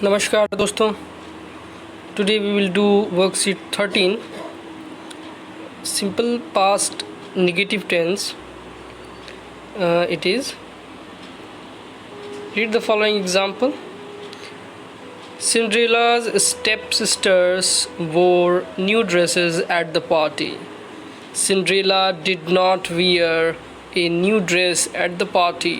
नमस्कार दोस्तों, today we will do worksheet 13 simple past negative tense. It is, read the following example. Cinderella's stepsisters wore new dresses at the party. Cinderella did not wear a new dress at the party.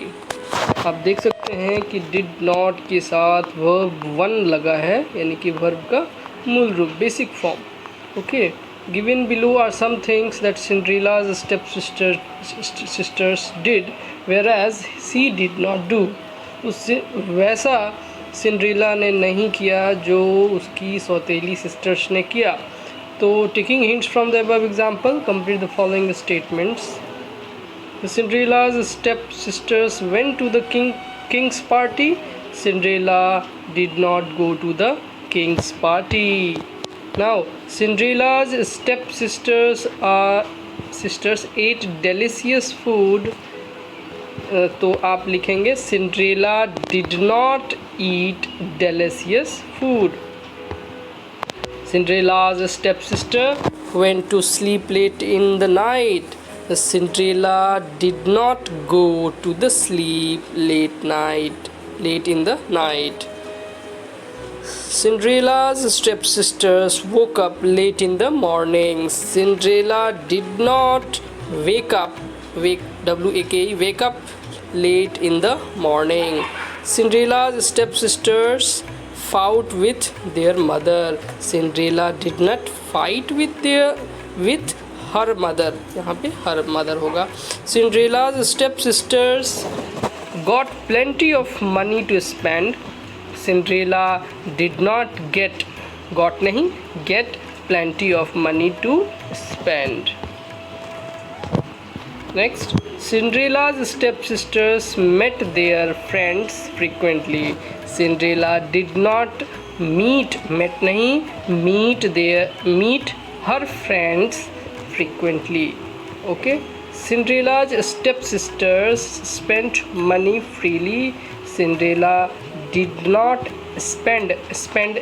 आप देख सकते हैं कि did not के साथ verb 1 लगा है, यानी कि verb का मूल रूप, basic form. Okay, given below are some things that Cinderella's stepsisters did whereas she did not do. उससे वैसा सिंड्रेला ने नहीं किया जो उसकी सौतेली सिस्टर्स ने किया. तो taking hints from the above example, complete the following statements. The Cinderella's stepsisters went to the king's party. Cinderella did not go to the king's party. Now, Cinderella's stepsisters ate delicious food. तो आप लिखेंगे Cinderella did not eat delicious food. Cinderella's stepsister went to sleep late in the night. The Cinderella did not go to the sleep late in the night. Cinderella's stepsisters woke up late in the morning. Cinderella did not wake up late in the morning. Cinderella's stepsisters fought with their mother. Cinderella did not fight with her mother. यहाँ पे her mother होगा. Cinderella's stepsisters got plenty of money to spend. Cinderella did not get plenty of money to spend. Next, Cinderella's stepsisters met their friends frequently. Cinderella did not meet her friends frequently. Okay, Cinderella's stepsisters spent money freely. Cinderella did not spend spend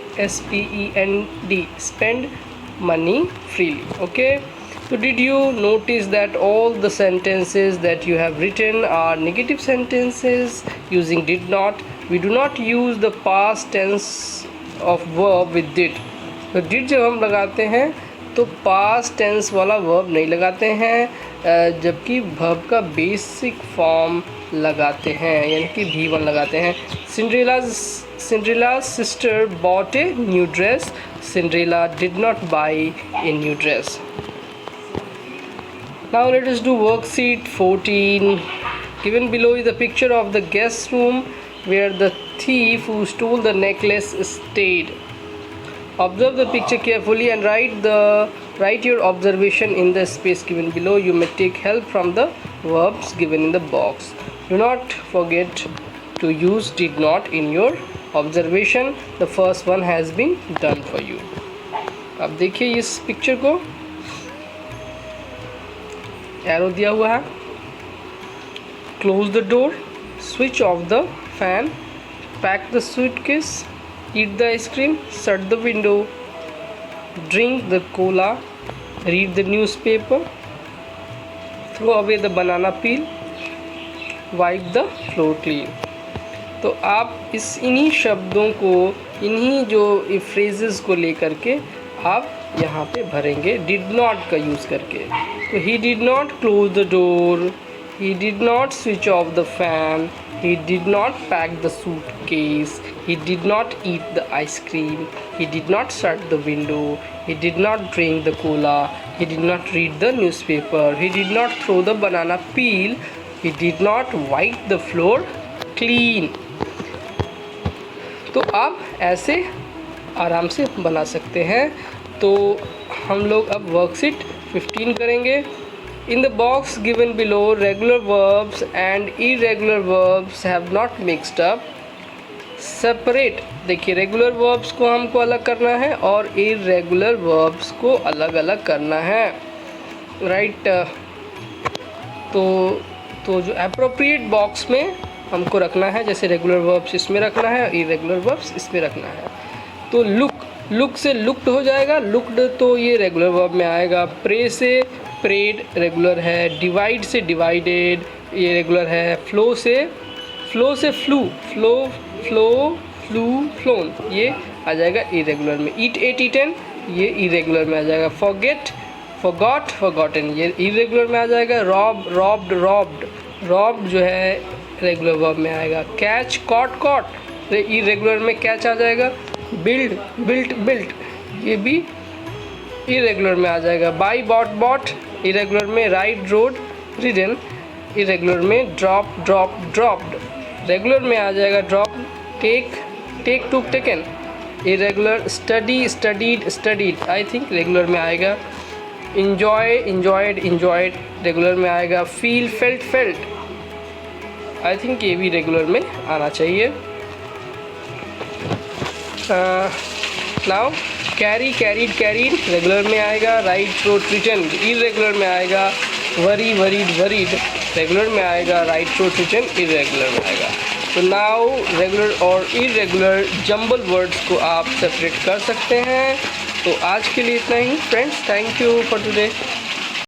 money freely. Okay, so did you notice that all the sentences that you have written are negative sentences using did not? We do not use the past tense of verb with did. तो did जब हम लगाते हैं तो past tense वाला verb नहीं लगाते हैं, जबकि वर्ब का बेसिक फॉर्म लगाते हैं, यानी कि V1 लगाते हैं. Cinderella's sister bought a new dress. Cinderella did not buy a new dress. Now let us do worksheet 14. Given below is the picture of the guest room where the thief who stole the necklace stayed. Observe the picture carefully and write your observation in the space given below. You may take help from the verbs given in the box. Do not forget to use did not in your observation. The first one has been done for you. अब देखिए इस picture को, arrow दिया हुआ है. Close the door, switch off the fan, pack the suitcase, eat the ice cream, shut the window, drink the cola, read the newspaper, throw away the banana peel, wipe the floor clean. तो आप इन्हीं शब्दों को, इन्हीं जो phrases को लेकर के आप यहाँ पे भरेंगे did not का यूज़ करके. तो he did not close the door, he did not switch off the fan, he did not pack the suitcase, he did not eat the ice cream, he did not shut the window, he did not drink the cola, he did not read the newspaper, he did not throw the banana peel, he did not wipe the floor clean. तो आप ऐसे आराम से बना सकते हैं. तो हम लोग अब वर्कशीट 15 करेंगे. In the box given below, regular verbs and irregular verbs have not mixed up. Separate. देखिए रेगुलर वर्ब्स को हमको अलग करना है और इरेगुलर वर्ब्स को अलग अलग करना है. राइट. तो जो अप्रोप्रिएट बॉक्स में हमको रखना है, जैसे रेगुलर वर्ब्स इसमें रखना है, इरेगुलर वर्ब्स इसमें रखना है। तो लुक से लुक्ड हो जाएगा, लुक्ड तो ये रेगुलर वर्ब में आएगा। प्रे से प्रेड रेगुलर है, डिवाइड से डिवाइडेड ये रेगुलर है, फ्लो से फ्लोन ये आ जाएगा इरेगुलर में। ईट एट ईटन ये इरेगुलर में आ जाएगा। फॉरगॉट फॉरगॉटन ये इरेगुलर में आ जाएगा। रॉब्ड जो है रेगुलर वर्ब में आएगा। कैच कॉट इरेगुलर में कैच आ जाएगा। बिल्ट ये भी इरेगुलर में आ जाएगा। बाई बॉट इरेगुलर में। राइड रोड रिडन इरेगुलर में। ड्रॉप्ड रेगुलर में आ जाएगा। ड्रॉप टेक टूक taken irregular. Studied I think regular में आएगा। इंजॉयड रेगुलर में आएगा। फील फेल्ट आई थिंक ये भी रेगुलर में आना चाहिए। नाउ कैरीड रेगुलर में आएगा। राइट रोड रिटन इरेगुलर में आएगा। वरीड रेगुलर में आएगा। राइट रोड रिटन इरेगुलर में आएगा। तो नाउ रेगुलर और इरेगुलर जंबल वर्ड्स को आप सेपरेट कर सकते हैं। तो आज के लिए इतना ही friends, thank you for today.